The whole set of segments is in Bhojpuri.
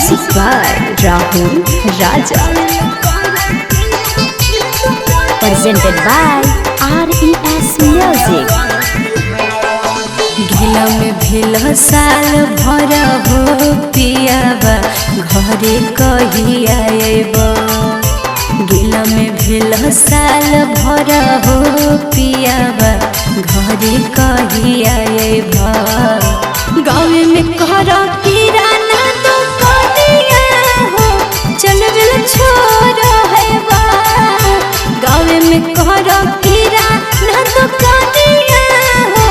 Music by Rahul Raja. Presented by RES Music. गिला में भेल साल भर हो पियाबा घरे कही आएब। गिला में भेल साल भर हो पियाबा घरे कही आएब। गाँव में कर किराना तो करिया हो चल बिल छोड़ है बा। गाँव में कर किराना तो करिया हो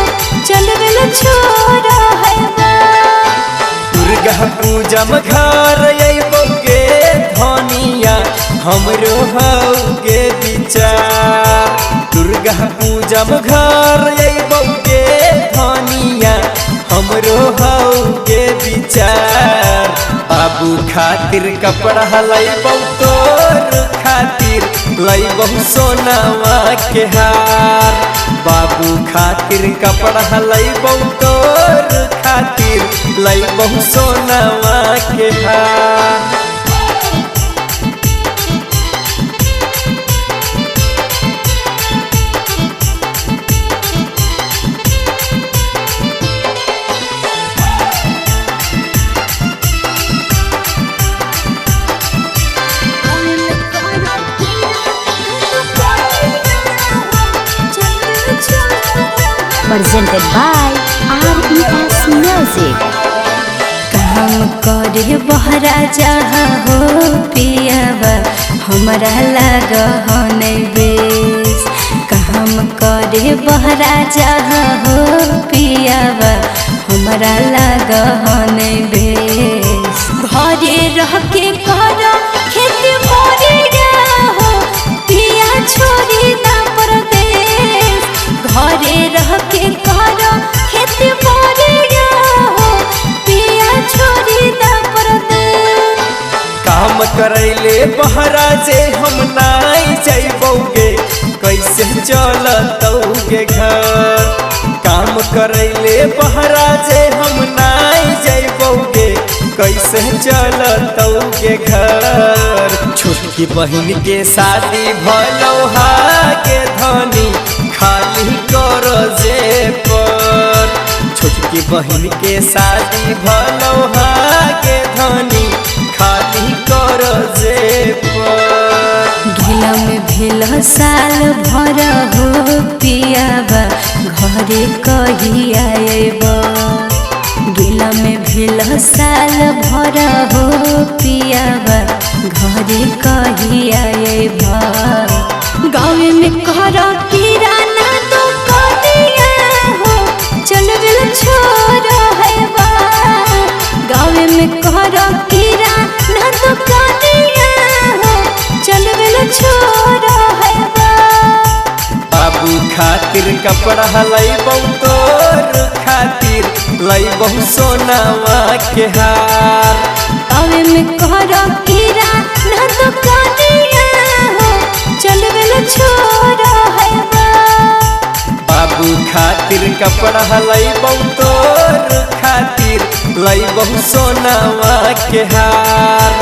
चल बिल छोड़ है बा। दुर्गा पूजा में घर अइबोगे धनिया हमरो हउगे विचार। दुर्गा पूजा में घर अइबोगे धनिया हमरो हउगे विचार। बाबू खातिर कपड़ा लइबौ तोर खातिर लइबौ सोनावा के हार। बाबू खातिर कपड़ा लइबौ तोर खातिर लइबौ सोनावा के हार। Presented by RES Music. काम करे बहरा जहा हो पियाबा हमरा लाग नहीं बेस। काम करे बहरा जहा हो पियाबा हमरा लाग नहीं बेस। घरे रह के कर खेती बढ़िया हो पिया छोड़ी ना परदेश। घरे रह के कर खेती बढ़िया हो पिया छोड़ी ना परदेश। काम करैले बहरा जे हम नाई जइबौगे कैसे चलतौगे घर। काम करैले बहरा जे हम नाई जइबौगे कैसे चलतौगे घर। छोटकी बहिन के शादी भलौहा के धनी खाली कर जे पर। छोटकी बहिन के शादी भलौहा के धनी खाली कर जे पर। गिला में भेल साल भर हो पियाबा घरे कही आएब। गिला में भेल साल भर हो पियाबा घरे कही आएब। गाँव में कर किराना तो करिया हो चल बिल छोड़ है बा। गाँव में कर किराना तो करिया हो चल बिल छोड़ है बा। बाबू खातिर कपड़ा लइबौ तोर खातिर लइबौ सोनावा के हार। गाँव में कर किराना तो करिया हो चल बिल छोड़ है बा। बाबू खातिर कपड़ा लइबौ तोर खातिर लइबौ सोनावा के हार।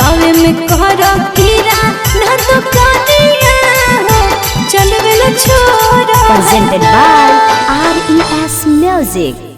गाँव में कर किराना तो करिया हो चल बिल छोड़ है बा। Presented by RES Music.